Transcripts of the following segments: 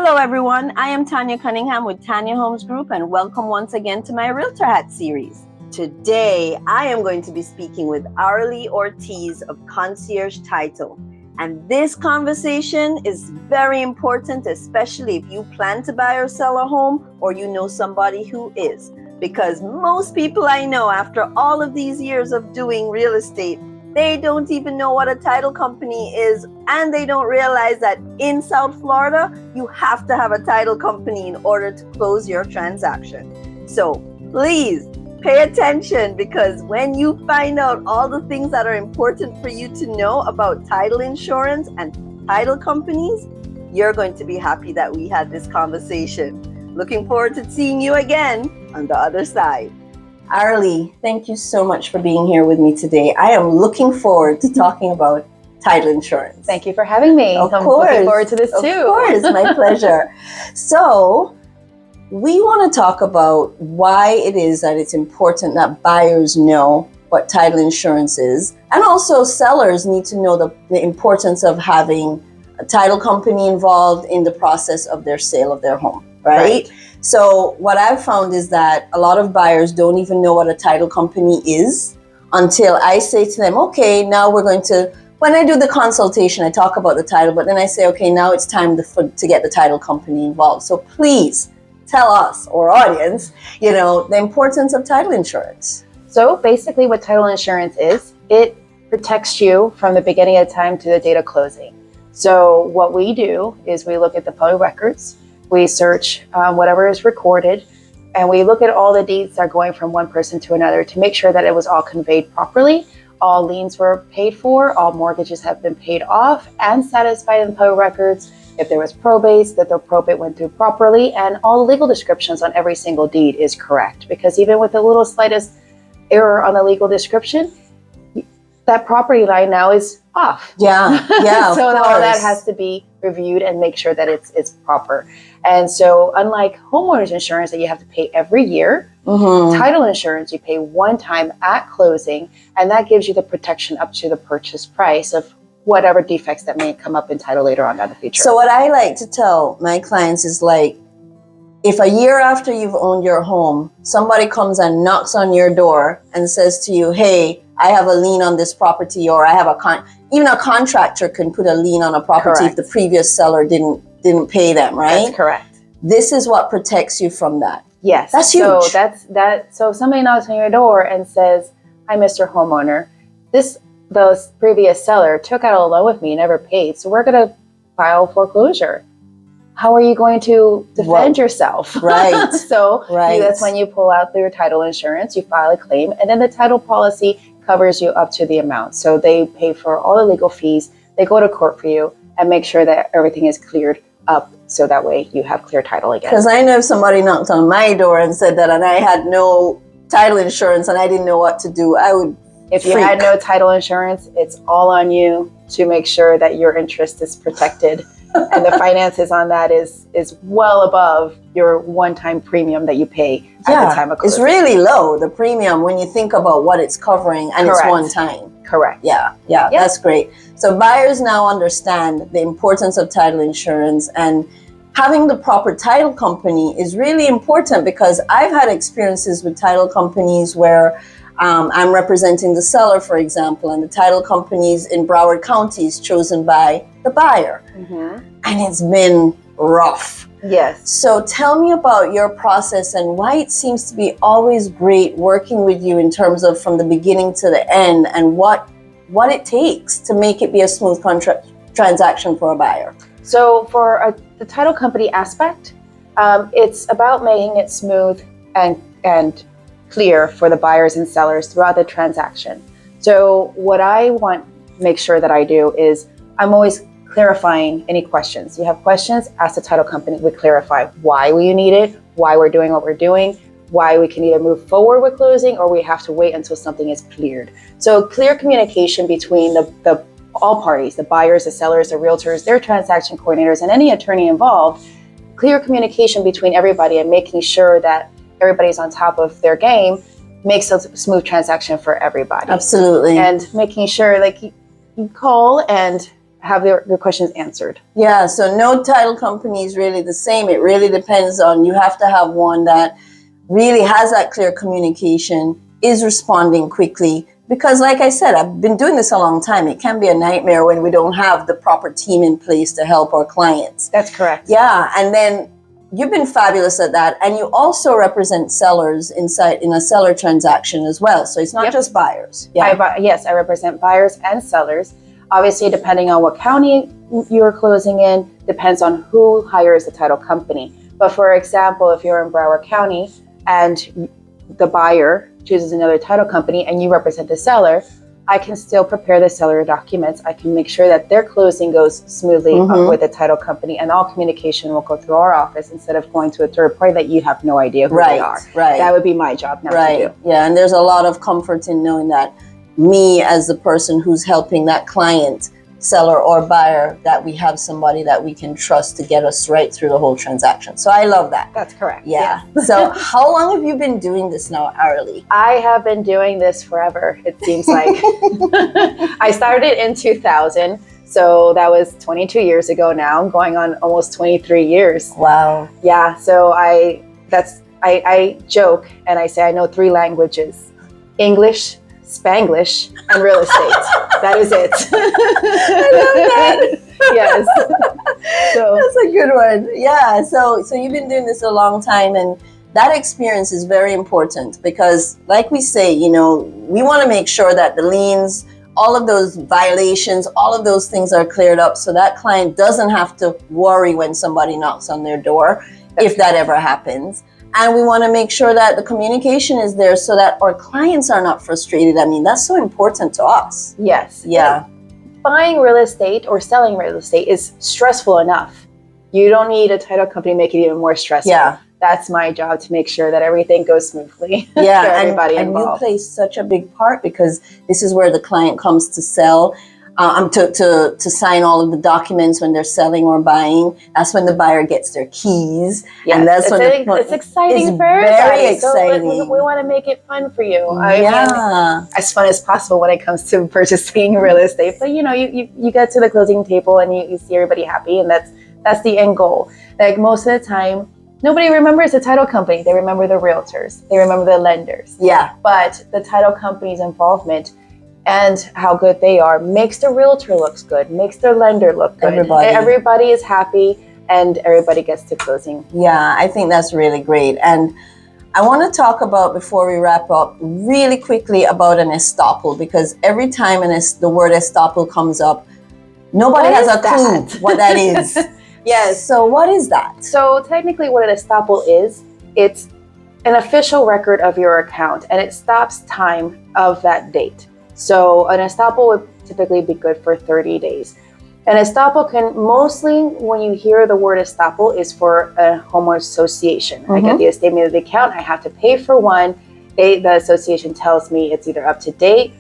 Hello everyone, I am Tanya Cunningham with TanyaHomes Group and welcome once again to my Realtor Hat series. Today, I am going to be speaking with Arilee Ortiz of Concierge Title. And this conversation is very important, especially if you plan to buy or sell a home or you know somebody who is. Because most people I know, after all of these years of doing real estate, they don't even know what a title company is, and they don't realize that in South Florida, you have to have a title company in order to close your transaction. So please pay attention, because when you find out all the things that are important for you to know about title insurance and title companies, you're going to be happy that we had this conversation. Looking forward to seeing you again on the other side. Arilee, thank you so much for being here with me today. I am looking forward to talking about title insurance. Thank you for having me. Of I'm course. looking forward to this too. Of course, my pleasure. So, we want to talk about why it is that it's important that buyers know what title insurance is, and also sellers need to know the importance of having a title company involved in the process of their sale of their home, right? So what I've found is that a lot of buyers don't even know what a title company is until I say to them, okay, now we're going to, when I do the consultation, I talk about the title, but then I say, okay, now it's time to get the title company involved. So please tell us, or audience, the importance of title insurance. So basically what title insurance is, it protects you from the beginning of time to the date of closing. So what we do is we look at the public records, we search whatever is recorded, and we look at all the deeds that are going from one person to another to make sure that it was all conveyed properly, all liens were paid for, all mortgages have been paid off and satisfied in the public records. If there was probates, that the probate went through properly, and all the legal descriptions on every single deed is correct. Because even with the little slightest error on the legal description, that property line now is off. Yeah. So all that has to be reviewed and make sure that it's proper. And so unlike homeowners insurance that you have to pay every year, title insurance you pay one time at closing, and that gives you the protection up to the purchase price of whatever defects that may come up in title later on in the future. So what I like to tell my clients is, like, if a year after you've owned your home, somebody comes and knocks on your door and says to you, hey, I have a lien on this property, or I have even a contractor can put a lien on a property if the previous seller didn't pay them, right? That's correct. This is what protects you from that. Yes. That's huge. So so if somebody knocks on your door and says, hi, Mr. Homeowner, the previous seller took out a loan with me, never paid, so we're going to file foreclosure. How are you going to defend yourself? Right. That's when you pull out your title insurance, you file a claim, and then the title policy covers you up to the amount. So they pay for all the legal fees, they go to court for you, and make sure that everything is cleared up, so that way you have clear title again. Because I know if somebody knocked on my door and said that, and I had no title insurance and I didn't know what to do, I would If you had no title insurance, it's all on you to make sure that your interest is protected. And the finances on that is well above your one-time premium that you pay at the time of closing. It's really low, the premium, when you think about what it's covering, and it's one time. Correct. Yeah, that's great. So buyers now understand the importance of title insurance, and having the proper title company is really important, because I've had experiences with title companies where I'm representing the seller, for example, and the title companies in Broward County is chosen by the buyer. And it's been rough. Yes. So tell me about your process and why it seems to be always great working with you in terms of from the beginning to the end, and what it takes to make it be a smooth transaction for a buyer. So for the title company aspect, it's about making it smooth and clear for the buyers and sellers throughout the transaction. So what I want to make sure that I do is I'm always clarifying any questions. You have questions, ask the title company. We clarify why you need it, why we're doing what we're doing, why we can either move forward with closing or we have to wait until something is cleared. So clear communication between the all parties, the buyers, the sellers, the realtors, their transaction coordinators, and any attorney involved. Clear communication between everybody and making sure that everybody's on top of their game makes a smooth transaction for everybody. Absolutely. And making sure, like, you call and have their questions answered. Yeah, so no title company is really the same. It really depends on, you have to have one that really has that clear communication, is responding quickly. Because like I said, I've been doing this a long time. It can be a nightmare when we don't have the proper team in place to help our clients. That's correct. Yeah, and then you've been fabulous at that. And you also represent sellers in a seller transaction as well. So it's not just buyers. Yeah. Yes, I represent buyers and sellers. Obviously, depending on what county you're closing in, depends on who hires the title company. But for example, if you're in Broward County and the buyer chooses another title company and you represent the seller, I can still prepare the seller documents. I can make sure that their closing goes smoothly with the title company, and all communication will go through our office instead of going to a third party that you have no idea who they are. Right. That would be my job now to do. Yeah, and there's a lot of comfort in knowing that me as the person who's helping that client, seller or buyer, that we have somebody that we can trust to get us right through the whole transaction. So I love that. That's correct. Yeah. Yes. So how long have you been doing this now, Arilee? I have been doing this forever, it seems like. I started in 2000, so that was 22 years ago now. I'm going on almost 23 years. Wow. Yeah, so I joke and I say I know 3 languages: English, Spanglish, and real estate. That is it. I love that. Yes. So that's a good one. Yeah. So you've been doing this a long time, and that experience is very important because, like we say, we want to make sure that the liens, all of those violations, all of those things are cleared up, so that client doesn't have to worry when somebody knocks on their door, if that ever happens. And we want to make sure that the communication is there so that our clients are not frustrated. I mean, that's so important to us. Yes. Yeah. Buying real estate or selling real estate is stressful enough. You don't need a title company to make it even more stressful. Yeah. That's my job, to make sure that everything goes smoothly. Yeah, for everybody involved. And you play such a big part because this is where the client comes to sell. To sign all of the documents when they're selling or buying. That's when the buyer gets their keys. Yes, and that's it's exciting it's for everybody. Very exciting. So we want to make it fun for you. I mean, as fun as possible when it comes to purchasing real estate. But you get to the closing table and you see everybody happy, and that's the end goal. Like most of the time, nobody remembers the title company. They remember the realtors. They remember the lenders. Yeah. But the title company's involvement and how good they are makes the realtor looks good, makes their lender look good. Everybody is happy and everybody gets to closing. Yeah, I think that's really great. And I want to talk about, before we wrap up, really quickly about an estoppel, because every time the word estoppel comes up, nobody has a clue what that is. Yes. So what is that? So technically what an estoppel is, it's an official record of your account and it stops time of that date. So an estoppel would typically be good for 30 days. An estoppel can mostly, when you hear the word estoppel, is for a homeowner association. I get the statement of the account, I have to pay for one. The association tells me it's either up to date,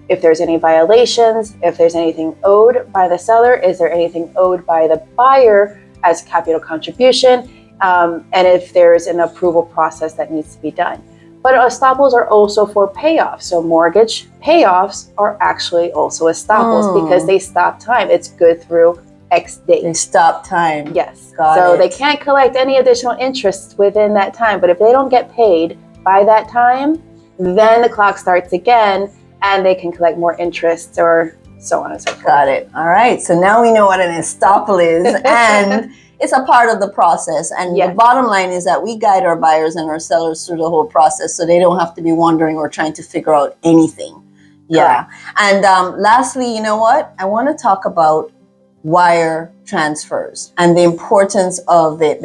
if there's any violations, if there's anything owed by the seller, is there anything owed by the buyer as capital contribution, and if there's an approval process that needs to be done. But estoppels are also for payoffs. So mortgage payoffs are actually also estoppels because they stop time. It's good through X date. They stop time. Yes. Got it. They can't collect any additional interest within that time. But if they don't get paid by that time, then the clock starts again and they can collect more interest or so on and so forth. Got it. All right. So now we know what an estoppel is, and it's a part of the process. And the bottom line is that we guide our buyers and our sellers through the whole process so they don't have to be wondering or trying to figure out anything. Yeah. Correct. And lastly, you know what? I want to talk about wire transfers and the importance of it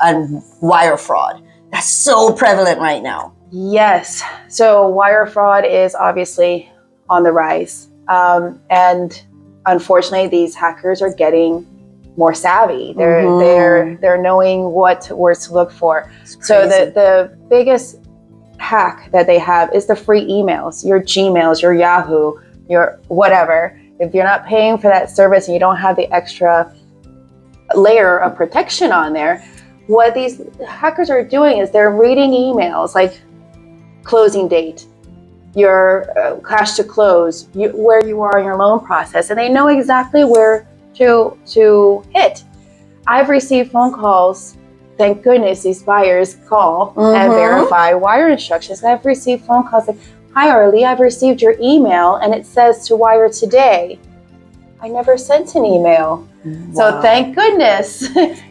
and wire fraud. That's so prevalent right now. Yes. So wire fraud is obviously on the rise. And unfortunately, these hackers are getting more savvy. They're knowing what words to look for. So the biggest hack that they have is the free emails, your Gmails, your Yahoo, your whatever. If you're not paying for that service and you don't have the extra layer of protection on there, what these hackers are doing is they're reading emails like closing date, your cash to close, where you are in your loan process, and they know exactly where to hit. I've received phone calls. Thank goodness these buyers call and verify wire instructions. I've received phone calls like, "Hi, Arilee, I've received your email and it says to wire today." I never sent an email. Wow. So thank goodness.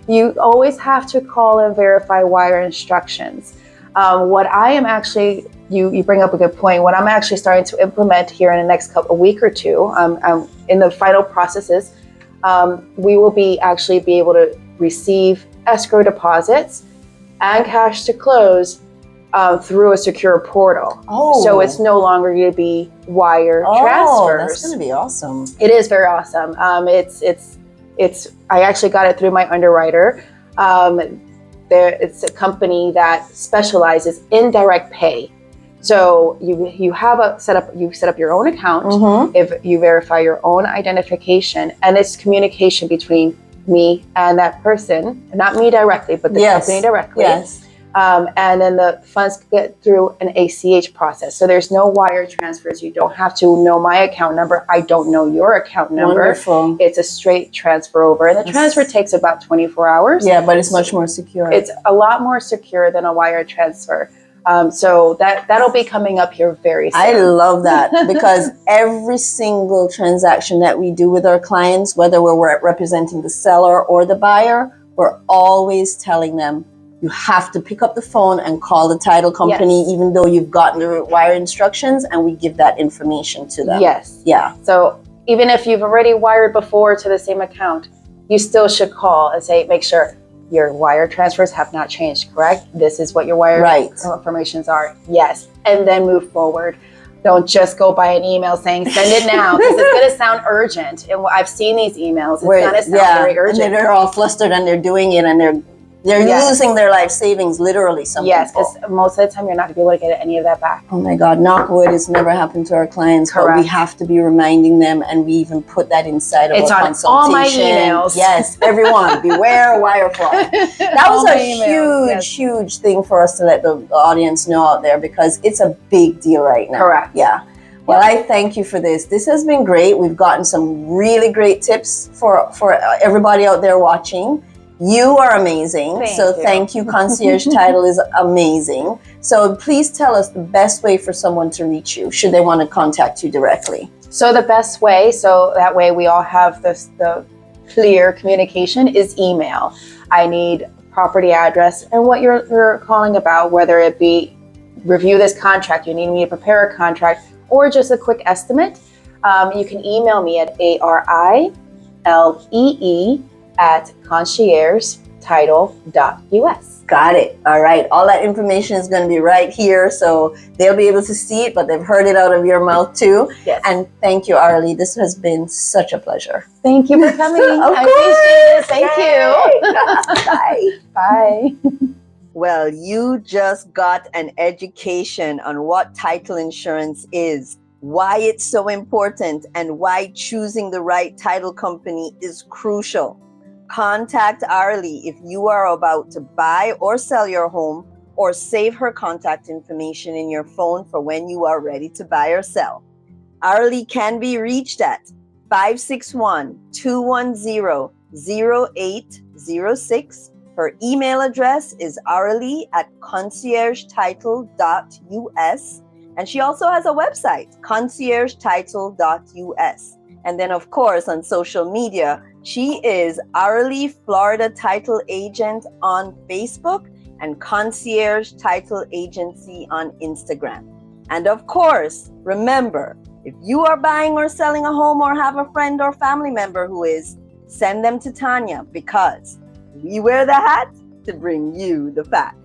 You always have to call and verify wire instructions. What I am actually, you bring up a good point. What I'm actually starting to implement here in the next a week or two, in the final processes, we will be able to receive escrow deposits and cash to close through a secure portal. Oh. So it's no longer going to be wire transfers. That's going to be awesome. It is very awesome. I actually got it through my underwriter. It's a company that specializes in direct pay. So you set up your own account. If you verify your own identification, and it's communication between me and that person, not me directly, but the company directly. Yes. And then the funds get through an ACH process. So there's no wire transfers. You don't have to know my account number. I don't know your account number. Wonderful. It's a straight transfer over. And the transfer takes about 24 hours. Yeah, but it's much more secure. It's a lot more secure than a wire transfer. So that'll be coming up here very soon. I love that because every single transaction that we do with our clients, whether we're representing the seller or the buyer, we're always telling them, you have to pick up the phone and call the title company, even though you've gotten the wire instructions, and we give that information to them. Yes. Yeah. So even if you've already wired before to the same account, you still should call and say, make sure your wire transfers have not changed, correct? This is what your wire informations are. Yes. And then move forward. Don't just go by an email saying, send it now, because it's going to sound urgent. And I've seen these emails. It's going to sound very urgent. And they're all flustered and they're doing it and they're losing their life savings, literally. Yes, because most of the time you're not going to be able to get any of that back. Oh my God, knock wood, it's never happened to our clients. Correct. But we have to be reminding them, and we even put that inside of our consultation. It's on all my emails. Yes, everyone, beware wire fraud. That was a huge thing for us to let the audience know out there, because it's a big deal right now. Correct. Yeah. Well, I thank you for this. This has been great. We've gotten some really great tips for everybody out there watching. You are amazing. Thank you. Concierge Title is amazing. So please tell us the best way for someone to reach you, should they want to contact you directly. So the best way, so that way we all have the clear communication, is email. I need property address and what you're calling about, whether it be review this contract, you need me to prepare a contract, or just a quick estimate. You can email me at arillee@conciergetitle.us. Got it. All right. All that information is going to be right here, so they'll be able to see it, but they've heard it out of your mouth too. Yes. And thank you, Arilee. This has been such a pleasure. Thank you for coming. I appreciate it. Thank you. Bye. Well, you just got an education on what title insurance is, why it's so important, and why choosing the right title company is crucial. Contact Arilee if you are about to buy or sell your home, or save her contact information in your phone for when you are ready to buy or sell. Arilee can be reached at 561-210-0806. Her email address is arilee@conciergetitle.us. And she also has a website, conciergetitle.us. And then, of course, on social media, she is Arilee Florida Title Agent on Facebook and Concierge Title Agency on Instagram. And of course, remember, if you are buying or selling a home or have a friend or family member who is, send them to Tanya, because we wear the hat to bring you the facts.